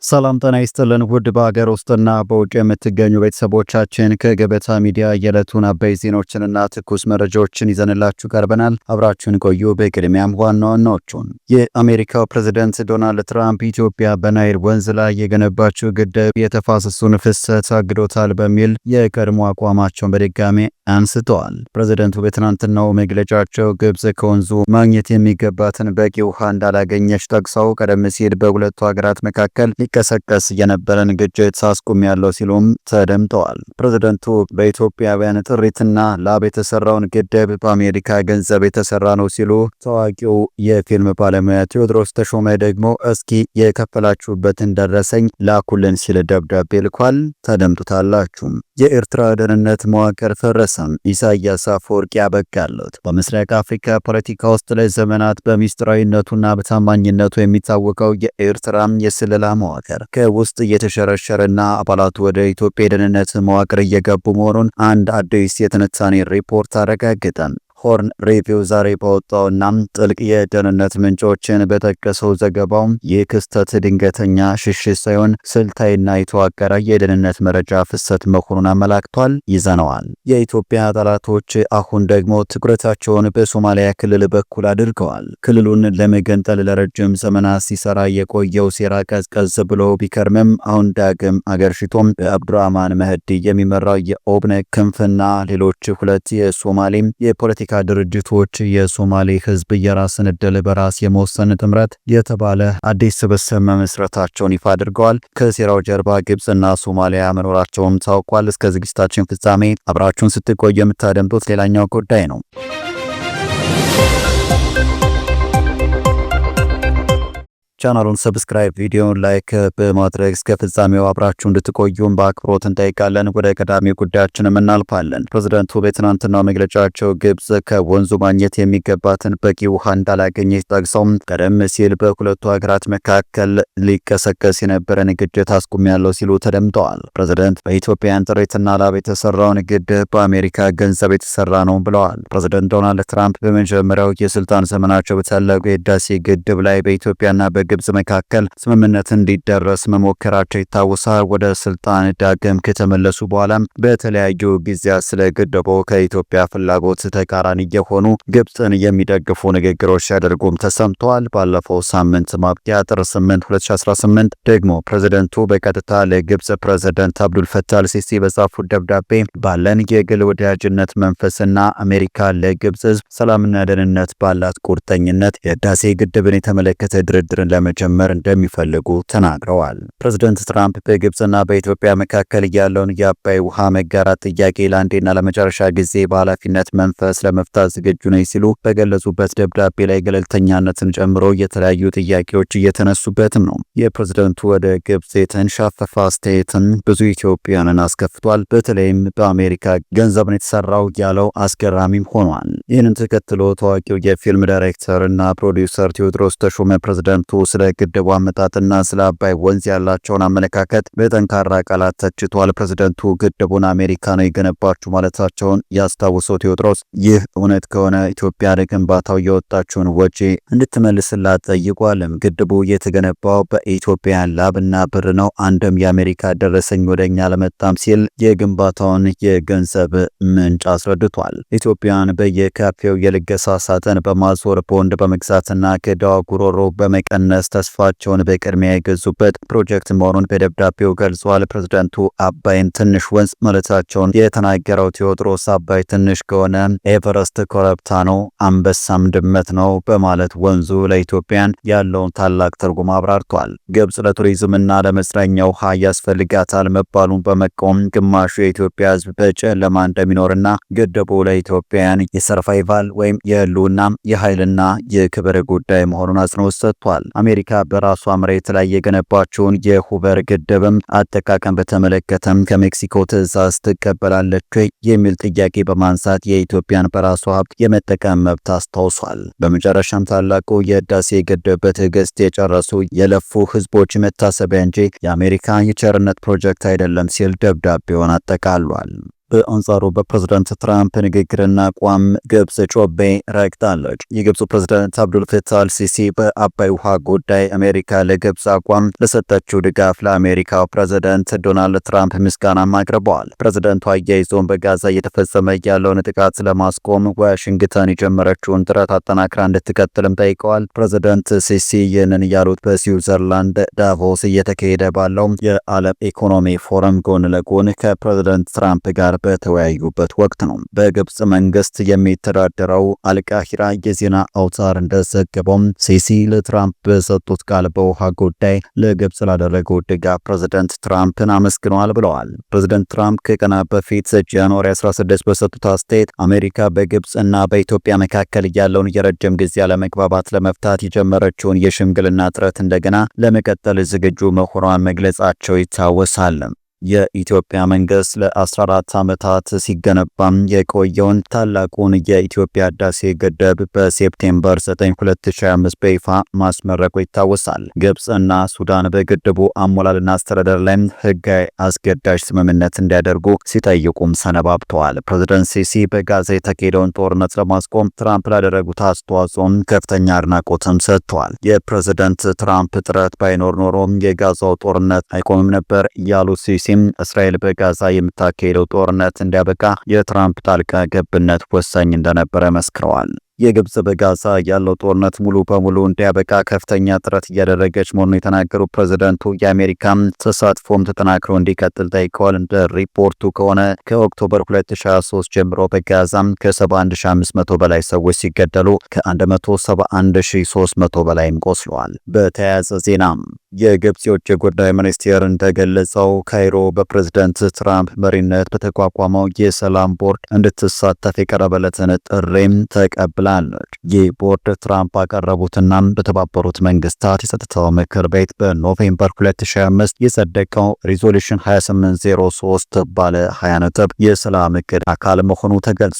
ሰላም ጤና ይስጥልን ውድ በሀገር ውስጥና በውጭ የምትገኙ ቤተሰቦቻችን ከገበታ ሚዲያ የዕለቱን አበይት ዜናዎችንና ትኩስ መረጃዎችን ይዘንላችሁ ቀርበናል። አብራችሁን ቆዩ። በቅድሚያም ዋና ዋናዎቹን የአሜሪካው ፕሬዝዳንት ዶናልድ ትራምፕ ኢትዮጵያ በናይል ወንዝ ላይ የገነባችው ግድብ የተፋሰሱን ፍሰት አግዶታል በሚል የቀድሞ አቋማቸውን በድጋሜ አንስተዋል። ፕሬዝዳንቱ በትናንትናው መግለጫቸው ግብጽ ከወንዙ ማግኘት የሚገባትን በቂ ውሃ እንዳላገኘች ጠቅሰው ቀደም ሲል በሁለቱ ሀገራት መካከል ሊቀሰቀስ የነበረን ግጭት አስቁሜያለሁ ሲሉም ተደምጠዋል። ፕሬዝዳንቱ በኢትዮጵያውያን ጥሪትና ላብ የተሰራውን ግድብ በአሜሪካ ገንዘብ የተሰራ ነው ሲሉ፣ ታዋቂው የፊልም ባለሙያ ቴዎድሮስ ተሾመ ደግሞ እስኪ የከፈላችሁበትን ደረሰኝ ላኩልን ሲል ደብዳቤ ልኳል። ተደምጡታላችሁ። የኤርትራ ደህንነት መዋቅር ፈረሰ። ኢሳያስ አፈወርቂ ያበቃለት። በምስራቅ አፍሪካ ፖለቲካ ውስጥ ለዘመናት በሚስጥራዊነቱና በታማኝነቱ የሚታወቀው የኤርትራ የስለላ መዋቅር ከውስጥ እየተሸረሸረና አባላቱ ወደ ኢትዮጵያ የደህንነት መዋቅር እየገቡ መሆኑን አንድ አዲስ የትንታኔ ሪፖርት አረጋገጠ። ሆርን ሪቪው ዛሬ ባወጣውና ጥልቅ የደህንነት ምንጮችን በጠቀሰው ዘገባው ይህ ክስተት ድንገተኛ ሽሽት ሳይሆን ስልታዊና የተዋቀረ የደህንነት መረጃ ፍሰት መሆኑን አመላክቷል። ይዘነዋል። የኢትዮጵያ ጠላቶች አሁን ደግሞ ትኩረታቸውን በሶማሊያ ክልል በኩል አድርገዋል። ክልሉን ለመገንጠል ለረጅም ዘመናት ሲሰራ የቆየው ሴራ ቀዝቀዝ ብሎ ቢከርምም አሁን ዳግም አገርሽቶም በአብዱራህማን መህዲ የሚመራው የኦብነግ ክንፍና ሌሎች ሁለት የሶማሌ የፖለቲካ ድርጅቶች የሶማሌ ህዝብ የራስን ዕድል በራስ የመወሰን ጥምረት የተባለ አዲስ ስብስብ መመስረታቸውን ይፋ አድርገዋል። ከሴራው ጀርባ ግብጽና ሶማሊያ መኖራቸውም ታውቋል። እስከ ዝግጅታችን ፍጻሜ አብራችሁን ስትቆዩ የምታደምጡት ሌላኛው ጉዳይ ነው። ቻናሉን ሰብስክራይብ፣ ቪዲዮውን ላይክ በማድረግ እስከ ፍጻሜው አብራችሁ እንድትቆዩም በአክብሮት እንጠይቃለን። ወደ ቀዳሚው ጉዳያችንም እናልፋለን። ፕሬዝዳንቱ በትናንትናው መግለጫቸው ግብጽ ከወንዙ ማግኘት የሚገባትን በቂ ውሃ እንዳላገኘች ጠቅሰው ቀደም ሲል በሁለቱ ሀገራት መካከል ሊቀሰቀስ የነበረን ግጭት አስቁሜያለሁ ሲሉ ተደምጠዋል። ፕሬዝዳንት በኢትዮጵያን ጥሪትና ላብ የተሰራውን ግድብ በአሜሪካ ገንዘብ የተሰራ ነው ብለዋል። ፕሬዝዳንት ዶናልድ ትራምፕ በመጀመሪያው የስልጣን ዘመናቸው በታላቁ የህዳሴ ግድብ ላይ በኢትዮጵያና ግብጽ መካከል ስምምነት እንዲደረስ መሞከራቸው ይታወሳል። ወደ ስልጣን ዳግም ከተመለሱ በኋላም በተለያዩ ጊዜያት ስለ ግድቡ ከኢትዮጵያ ፍላጎት ተቃራኒ የሆኑ ግብጽን የሚደግፉ ንግግሮች ሲያደርጉም ተሰምተዋል። ባለፈው ሳምንት ማብቂያ ጥር 8 2018 ደግሞ ፕሬዝዳንቱ በቀጥታ ለግብጽ ፕሬዝዳንት አብዱል ፈታህ አልሲሲ በጻፉት ደብዳቤ ባለን የግል ወዳጅነት መንፈስና አሜሪካ ለግብጽ ህዝብ ሰላምና ደህንነት ባላት ቁርጠኝነት የህዳሴ ግድብን የተመለከተ ድርድርን ለመጀመር እንደሚፈልጉ ተናግረዋል። ፕሬዝዳንት ትራምፕ በግብጽና በኢትዮጵያ መካከል ያለውን የአባይ ውሃ መጋራት ጥያቄ ለአንዴና ለመጨረሻ ጊዜ በኃላፊነት መንፈስ ለመፍታት ዝግጁ ነኝ ሲሉ በገለጹበት ደብዳቤ ላይ ገለልተኛነትን ጨምሮ የተለያዩ ጥያቄዎች እየተነሱበትም ነው። የፕሬዝዳንቱ ወደ ግብጽ የተንሻፈፈ አስተያየትን ብዙ ኢትዮጵያንን አስከፍቷል። በተለይም በአሜሪካ ገንዘብን የተሰራው ያለው አስገራሚም ሆኗል። ይህንን ተከትሎ ታዋቂው የፊልም ዳይሬክተርና ፕሮዲውሰር ቴዎድሮስ ተሾመ ፕሬዝዳንቱ ስለ ግድቡ አመጣጥና ስለ አባይ ወንዝ ያላቸውን አመለካከት በጠንካራ ቃላት ተችቷል። ፕሬዝዳንቱ ግድቡን አሜሪካ ነው የገነባችሁ ማለታቸውን ያስታውሰው ቴዎድሮስ ይህ እውነት ከሆነ ኢትዮጵያ ለግንባታው የወጣችውን ወጪ እንድትመልስላት ጠይቋልም። ግድቡ የተገነባው በኢትዮጵያ ላብና ብር ነው፣ አንድም የአሜሪካ ደረሰኝ ወደኛ ለመጣም ሲል የግንባታውን የገንዘብ ምንጭ አስረድቷል። ኢትዮጵያን በየካፌው የልገሳ ሳጥን በማዞር ቦንድ በመግዛትና ከዳዋ ጉሮሮ በመቀነስ ተስፋቸውን በቅድሚያ የገዙበት ፕሮጀክት መሆኑን በደብዳቤው ገልጿል። ፕሬዝዳንቱ አባይን ትንሽ ወንዝ ማለታቸውን የተናገረው ቴዎድሮስ አባይ ትንሽ ከሆነ ኤቨረስት ኮረብታ ነው፣ አንበሳም ድመት ነው በማለት ወንዙ ለኢትዮጵያን ያለውን ታላቅ ትርጉም አብራርቷል። ግብጽ ለቱሪዝምና ለመዝናኛ ውሃ ያስፈልጋታል መባሉን በመቃወም ግማሹ የኢትዮጵያ ሕዝብ በጨለማ እንደሚኖርና ግድቡ ለኢትዮጵያን የሰርቫይቫል ወይም የህልውና የኃይልና የክብር ጉዳይ መሆኑን አጽንኦት ሰጥቷል። አሜሪካ በራሷ መሬት ላይ የገነባቸውን የሁበር ግድብም አጠቃቀም በተመለከተም ከሜክሲኮ ትዕዛዝ ትቀበላለች የሚል ጥያቄ በማንሳት የኢትዮጵያን በራሷ ሀብት የመጠቀም መብት አስታውሷል። በመጨረሻም ታላቁ የህዳሴ ግድብ በትዕግስት የጨረሱ የለፉ ህዝቦች መታሰቢያ እንጂ የአሜሪካ የቸርነት ፕሮጀክት አይደለም ሲል ደብዳቤውን አጠቃሏል። በአንጻሩ በፕሬዝዳንት ትራምፕ ንግግርና አቋም ግብጽ ጮቤ ረግጣለች። የግብፁ ፕሬዝዳንት አብዱል ፈታህ አልሲሲ በአባይ ውሃ ጉዳይ አሜሪካ ለግብጽ አቋም ለሰጠችው ድጋፍ ለአሜሪካው ፕሬዝዳንት ዶናልድ ትራምፕ ምስጋናም አቅርበዋል። ፕሬዝዳንቱ አያይዘውን በጋዛ እየተፈጸመ ያለውን ጥቃት ለማስቆም ዋሽንግተን የጀመረችውን ጥረት አጠናክራ እንድትቀጥልም ጠይቀዋል። ፕሬዝዳንት ሲሲ ይህንን ያሉት በስዊዘርላንድ ዳቮስ እየተካሄደ ባለው የዓለም ኢኮኖሚ ፎረም ጎን ለጎን ከፕሬዝዳንት ትራምፕ ጋር በተወያዩበት ወቅት ነው። በግብጽ መንግስት የሚተዳደረው አልቃሂራ የዜና አውታር እንደዘገበው ሲሲ ለትራምፕ በሰጡት ቃል በውሃ ጉዳይ ለግብጽ ላደረገው ድጋፍ ፕሬዝዳንት ትራምፕን አመስግነዋል ብለዋል። ፕሬዝዳንት ትራምፕ ከቀናት በፊት ጃንዋሪ 16 በሰጡት አስተያየት አሜሪካ በግብጽ እና በኢትዮጵያ መካከል ያለውን የረጅም ጊዜ አለመግባባት ለመፍታት የጀመረችውን የሽምግልና ጥረት እንደገና ለመቀጠል ዝግጁ መሆኗን መግለጻቸው ይታወሳል። የኢትዮጵያ መንግስት ለ14 ዓመታት ሲገነባም የቆየውን ታላቁን የኢትዮጵያ ህዳሴ ግድብ በሴፕቴምበር 9 2025 በይፋ ማስመረቁ ይታወሳል። ግብጽ እና ሱዳን በግድቡ አሞላልና አስተዳደር ላይ ህጋዊ አስገዳጅ ስምምነት እንዲያደርጉ ሲጠይቁም ሰነባብተዋል። ፕሬዝዳንት ሲሲ በጋዛ የተካሄደውን ጦርነት ለማስቆም ትራምፕ ላደረጉት አስተዋጽኦም ከፍተኛ አድናቆትም ሰጥተዋል። የፕሬዝዳንት ትራምፕ ጥረት ባይኖር ኖሮ የጋዛው ጦርነት አይቆምም ነበር ያሉት ሲሲ እስራኤል በጋዛ የምታካሄደው ጦርነት እንዲያበቃ የትራምፕ ጣልቃ ገብነት ወሳኝ እንደነበረ መስክረዋል። የግብጽ በጋዛ ያለው ጦርነት ሙሉ በሙሉ እንዲያበቃ ከፍተኛ ጥረት እያደረገች መሆኑን የተናገሩ ፕሬዝዳንቱ የአሜሪካ ተሳትፎም ተጠናክሮ እንዲቀጥል ጠይቀዋል። እንደ ሪፖርቱ ከሆነ ከኦክቶበር 2023 ጀምሮ በጋዛ ከ71500 በላይ ሰዎች ሲገደሉ ከ171300 በላይም ቆስለዋል። በተያያዘ ዜና የግብጽ የውጭ ጉዳይ ሚኒስቴር እንደገለጸው ካይሮ በፕሬዝዳንት ትራምፕ መሪነት በተቋቋመው የሰላም ቦርድ እንድትሳተፍ የቀረበለትን ጥሪም ተቀብላለች። ይህ ቦርድ ትራምፕ አቀረቡትና በተባበሩት መንግስታት የጸጥታው ምክር ቤት በኖቬምበር 2025 የጸደቀው ሪዞሉሽን 2803 ባለ 20 ነጥብ የሰላም እቅድ አካል መሆኑ ተገልጿል።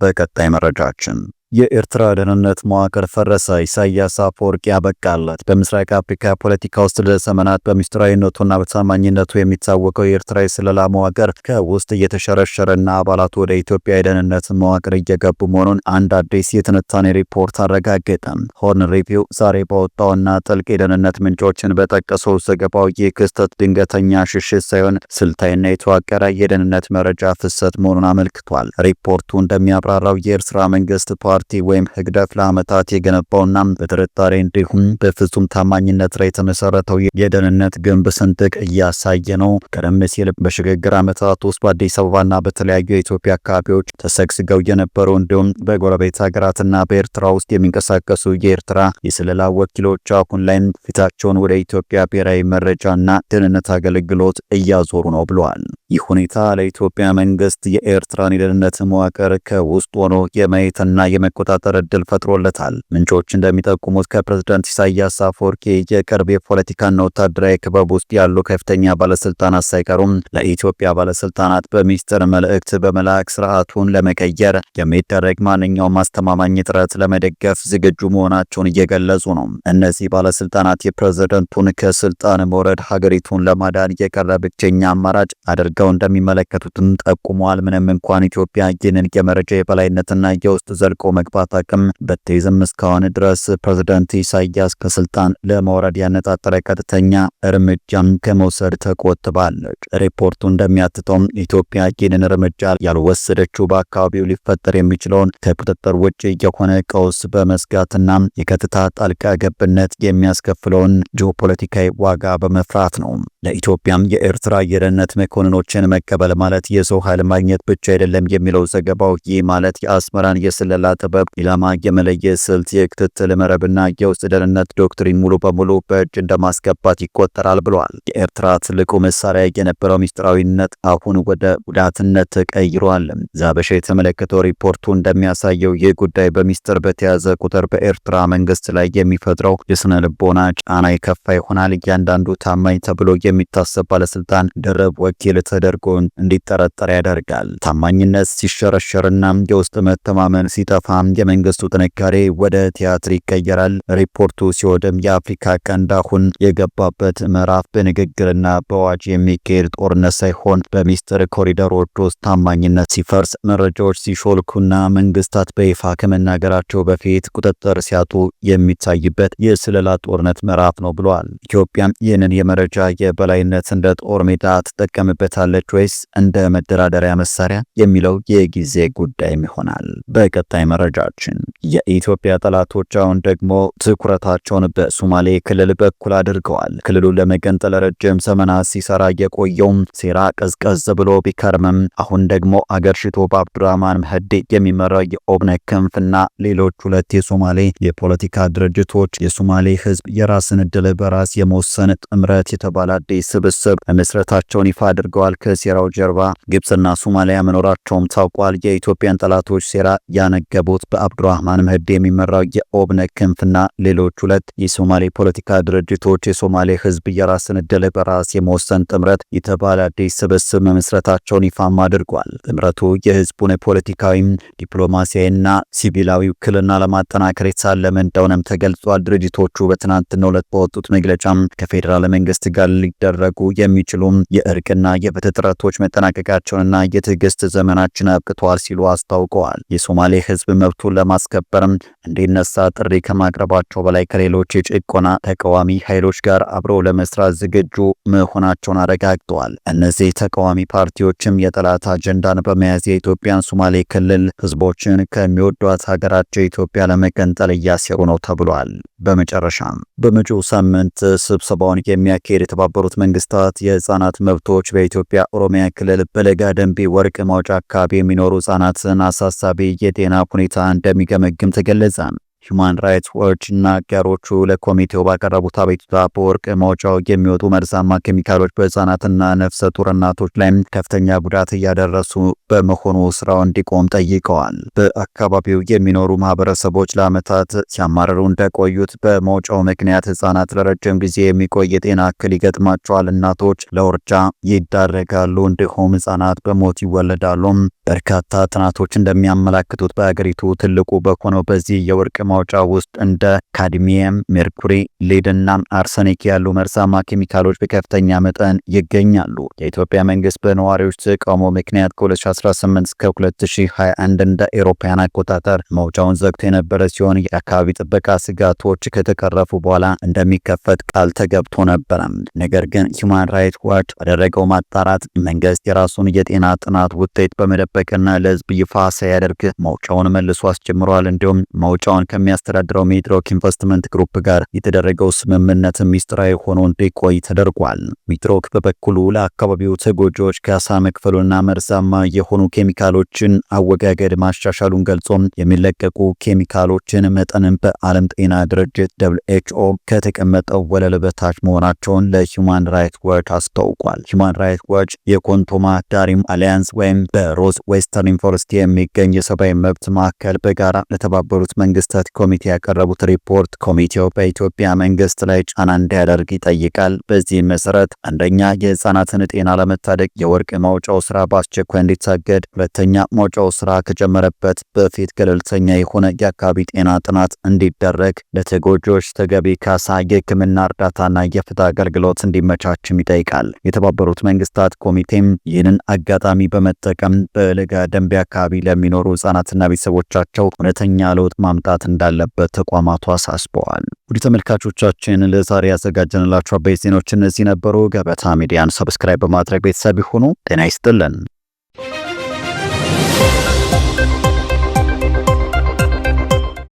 በቀጣይ መረጃችን የኤርትራ ደህንነት መዋቅር ፈረሰ። ኢሳያስ አፈወርቂ ያበቃለት። በምስራቅ አፍሪካ ፖለቲካ ውስጥ ለዘመናት በሚስጥራዊነቱና በታማኝነቱ የሚታወቀው የኤርትራ የስለላ መዋቅር ከውስጥ እየተሸረሸረና አባላቱ ወደ ኢትዮጵያ የደህንነት መዋቅር እየገቡ መሆኑን አንድ አዲስ የትንታኔ ሪፖርት አረጋገጠ። ሆርን ሪቪው ዛሬ ባወጣውና ጥልቅ የደህንነት ምንጮችን በጠቀሰው ዘገባው ይህ ክስተት ድንገተኛ ሽሽት ሳይሆን ስልታዊና የተዋቀረ የደህንነት መረጃ ፍሰት መሆኑን አመልክቷል። ሪፖርቱ እንደሚያብራራው የኤርትራ መንግስት ፓርቲ ወይም ህግደፍ ለዓመታት የገነባውና በጥርጣሬ እንዲሁም በፍጹም ታማኝነት ላይ የተመሰረተው የደህንነት ግንብ ስንጥቅ እያሳየ ነው። ቀደም ሲል በሽግግር ዓመታት ውስጥ በአዲስ አበባና በተለያዩ የኢትዮጵያ አካባቢዎች ተሰግስገው የነበሩ እንዲሁም በጎረቤት ሀገራትና በኤርትራ ውስጥ የሚንቀሳቀሱ የኤርትራ የስለላ ወኪሎች አሁን ላይ ፊታቸውን ወደ ኢትዮጵያ ብሔራዊ መረጃና ደህንነት አገልግሎት እያዞሩ ነው ብለዋል። ይህ ሁኔታ ለኢትዮጵያ መንግስት የኤርትራን የደህንነት መዋቅር ከውስጥ ሆኖ የማየትና የመቆጣጠር እድል ፈጥሮለታል። ምንጮች እንደሚጠቁሙት ከፕሬዝዳንት ኢሳያስ አፈወርቂ የቅርብ የፖለቲካና ወታደራዊ ክበብ ውስጥ ያሉ ከፍተኛ ባለስልጣናት ሳይቀሩም ለኢትዮጵያ ባለስልጣናት በሚስጥር መልእክት በመላክ ስርዓቱን ለመቀየር የሚደረግ ማንኛውም አስተማማኝ ጥረት ለመደገፍ ዝግጁ መሆናቸውን እየገለጹ ነው። እነዚህ ባለስልጣናት የፕሬዝዳንቱን ከስልጣን መውረድ ሀገሪቱን ለማዳን የቀረ ብቸኛ አማራጭ አድርገው እንደሚመለከቱትም ጠቁመዋል። ምንም እንኳን ኢትዮጵያ ይህንን የመረጃ የበላይነትና የውስጥ ዘልቆ መግባት አቅም በተይዘም እስካሁን ድረስ ፕሬዝዳንት ኢሳያስ ከስልጣን ለመውረድ ያነጣጠረ ቀጥተኛ እርምጃም ከመውሰድ ተቆጥባለች። ሪፖርቱ እንደሚያትተው ኢትዮጵያ ይህንን እርምጃ ያልወሰደችው በአካባቢው ሊፈጠር የሚችለውን ከቁጥጥር ውጭ የሆነ ቀውስ በመስጋትና የቀጥታ ጣልቃ ገብነት የሚያስከፍለውን ጂኦፖለቲካዊ ዋጋ በመፍራት ነው። ለኢትዮጵያም የኤርትራ የደህንነት መኮንኖችን መቀበል ማለት የሰው ኃይል ማግኘት ብቻ አይደለም የሚለው ዘገባው ይህ ማለት የአስመራን የስለላ ጥበብ ኢላማ የመለየት ስልት፣ የክትትል መረብና የውስጥ ደህንነት ዶክትሪን ሙሉ በሙሉ በእጅ እንደማስገባት ይቆጠራል ብለዋል። የኤርትራ ትልቁ መሳሪያ የነበረው ሚስጥራዊነት አሁን ወደ ጉዳትነት ተቀይሯል። ዛበሻ የተመለከተው ሪፖርቱ እንደሚያሳየው ይህ ጉዳይ በሚስጥር በተያዘ ቁጥር በኤርትራ መንግስት ላይ የሚፈጥረው የስነ ልቦና ጫና ይከፋ ይሆናል። እያንዳንዱ ታማኝ ተብሎ የሚታሰብ ባለስልጣን ደረብ ወኪል ተደርጎ እንዲጠረጠር ያደርጋል። ታማኝነት ሲሸረሸርና የውስጥ መተማመን ሲጠፋ ሲጠፋም የመንግስቱ ጥንካሬ ወደ ቲያትር ይቀየራል። ሪፖርቱ ሲወድም የአፍሪካ ቀንድ አሁን የገባበት ምዕራፍ በንግግርና በአዋጅ የሚካሄድ ጦርነት ሳይሆን በሚስጥር ኮሪደሮች ውስጥ ታማኝነት ሲፈርስ፣ መረጃዎች ሲሾልኩና መንግስታት በይፋ ከመናገራቸው በፊት ቁጥጥር ሲያጡ የሚታይበት የስለላ ጦርነት ምዕራፍ ነው ብለዋል። ኢትዮጵያም ይህንን የመረጃ የበላይነት እንደ ጦር ሜዳ ትጠቀምበታለች ወይስ እንደ መደራደሪያ መሳሪያ የሚለው የጊዜ ጉዳይም ይሆናል። በቀጣይ መረጃችን የኢትዮጵያ ጠላቶች አሁን ደግሞ ትኩረታቸውን በሶማሌ ክልል በኩል አድርገዋል። ክልሉን ለመገንጠል ረጅም ዘመናት ሲሰራ የቆየውም ሴራ ቀዝቀዝ ብሎ ቢከርምም አሁን ደግሞ አገርሽቶ በአብዱራህማን መህዲ የሚመራው የኦብነግ ክንፍና ሌሎች ሁለት የሶማሌ የፖለቲካ ድርጅቶች የሶማሌ ህዝብ የራስን ዕድል በራስ የመወሰን ጥምረት የተባለ አዲስ ስብስብ መመስረታቸውን ይፋ አድርገዋል። ከሴራው ጀርባ ግብጽና ሶማሊያ መኖራቸውም ታውቋል። የኢትዮጵያን ጠላቶች ሴራ ያነገቡት በአብዱራህማን መህዲ የሚመራው የኦብነግ ክንፍና ሌሎች ሁለት የሶማሌ ፖለቲካ ድርጅቶች የሶማሌ ህዝብ የራስን ዕድል በራስ የመወሰን ጥምረት የተባለ አዲስ ስብስብ መመስረታቸውን ይፋም አድርጓል። ጥምረቱ የህዝቡን ፖለቲካዊ፣ ዲፕሎማሲያዊና ሲቪላዊ ውክልና ለማጠናከር የተሳለመ እንደሆነም ተገልጿል። ድርጅቶቹ በትናንትናው ዕለት በወጡት መግለጫም ከፌዴራል መንግስት ጋር ሊደረጉ የሚችሉ የእርቅና የፍትህ ጥረቶች መጠናቀቃቸውንና የትዕግስት ዘመናችን አብቅተዋል ሲሉ አስታውቀዋል። የሶማሌ ህዝብ መብቱን ለማስከበርም እንዲነሳ ጥሪ ከማቅረባቸው በላይ ከሌሎች የጭቆና ተቃዋሚ ኃይሎች ጋር አብረው ለመስራት ዝግጁ መሆናቸውን አረጋግጠዋል። እነዚህ ተቃዋሚ ፓርቲዎችም የጠላት አጀንዳን በመያዝ የኢትዮጵያን ሶማሌ ክልል ህዝቦችን ከሚወዷት ሀገራቸው ኢትዮጵያ ለመገንጠል እያሴሩ ነው ተብሏል። በመጨረሻም በመጪው ሳምንት ስብሰባውን የሚያካሄድ የተባበሩት መንግስታት የህፃናት መብቶች በኢትዮጵያ ኦሮሚያ ክልል በለጋ ደንቢ ወርቅ ማውጫ አካባቢ የሚኖሩ ህፃናትን አሳሳቢ የጤና ሁኔታ እንደሚገመግም ተገለጸ። ሁማን ራይትስ ዎች እና አጋሮቹ ለኮሚቴው ባቀረቡት አቤቱታ በወርቅ ማውጫው የሚወጡ መርዛማ ኬሚካሎች በህፃናትና ነፍሰ ጡር እናቶች ላይ ከፍተኛ ጉዳት እያደረሱ በመሆኑ ስራው እንዲቆም ጠይቀዋል። በአካባቢው የሚኖሩ ማህበረሰቦች ለዓመታት ሲያማርሩ እንደቆዩት በማውጫው ምክንያት ህፃናት ለረጅም ጊዜ የሚቆይ የጤና እክል ይገጥማቸዋል፣ እናቶች ለውርጃ ይዳረጋሉ፣ እንዲሁም ህፃናት በሞት ይወለዳሉ። በርካታ ጥናቶች እንደሚያመላክቱት በአገሪቱ ትልቁ በሆነው በዚህ የወርቅ ማውጫ ውስጥ እንደ ካድሚየም፣ ሜርኩሪ፣ ሌድ እና አርሰኒክ ያሉ መርዛማ ኬሚካሎች በከፍተኛ መጠን ይገኛሉ። የኢትዮጵያ መንግስት በነዋሪዎች ተቃውሞ ምክንያት ከ2018 እስከ 2021 እንደ ኤሮፓያን አቆጣጠር ማውጫውን ዘግቶ የነበረ ሲሆን የአካባቢ ጥበቃ ስጋቶች ከተቀረፉ በኋላ እንደሚከፈት ቃል ተገብቶ ነበረ። ነገር ግን ሁማን ራይትስ ዋች ባደረገው ማጣራት መንግስት የራሱን የጤና ጥናት ውጤት በመደበቅና ለህዝብ ይፋ ሳያደርግ ማውጫውን መልሶ አስጀምሯል። እንዲሁም ማውጫውን ከሚያስተዳድረው ሚድሮክ ኢንቨስትመንት ግሩፕ ጋር የተደረገው ስምምነት ሚስጥራዊ ሆኖ እንዲቆይ ተደርጓል። ሚድሮክ በበኩሉ ለአካባቢው ተጎጂዎች ካሳ መክፈሉና መርዛማ የሆኑ ኬሚካሎችን አወጋገድ ማሻሻሉን ገልጾም የሚለቀቁ ኬሚካሎችን መጠንን በዓለም ጤና ድርጅት WHO ከተቀመጠው ወለል በታች መሆናቸውን ለሁማን ራይትስ ዋች አስታውቋል። ሁማን ራይትስ ዋች የኮንቶማ ዳሪም አሊያንስ ወይም በሮዝ ዌስተርን ዩኒቨርሲቲ የሚገኝ የሰብአዊ መብት ማዕከል በጋራ ለተባበሩት መንግስታት ኮሚቴ ያቀረቡት ሪፖርት ኮሚቴው በኢትዮጵያ መንግስት ላይ ጫና እንዲያደርግ ይጠይቃል። በዚህም መሰረት አንደኛ የህፃናትን ጤና ለመታደግ የወርቅ ማውጫው ስራ በአስቸኳይ እንዲታገድ፣ ሁለተኛ ማውጫው ስራ ከጀመረበት በፊት ገለልተኛ የሆነ የአካባቢ ጤና ጥናት እንዲደረግ፣ ለተጎጂዎች ተገቢ ካሳ፣ የህክምና እርዳታና የፍትህ አገልግሎት እንዲመቻችም ይጠይቃል። የተባበሩት መንግስታት ኮሚቴም ይህንን አጋጣሚ በመጠቀም በለጋ ደንቢ አካባቢ ለሚኖሩ ህፃናትና ቤተሰቦቻቸው እውነተኛ ለውጥ ማምጣት እንዳለበት ተቋማቱ አሳስበዋል። ውድ ተመልካቾቻችን ለዛሬ ያዘጋጀንላችሁ አበይት ዜናዎች እነዚህ ነበሩ። ገበታ ሚዲያን ሰብስክራይብ በማድረግ ቤተሰብ ይሁኑ። ጤና ይስጥልን።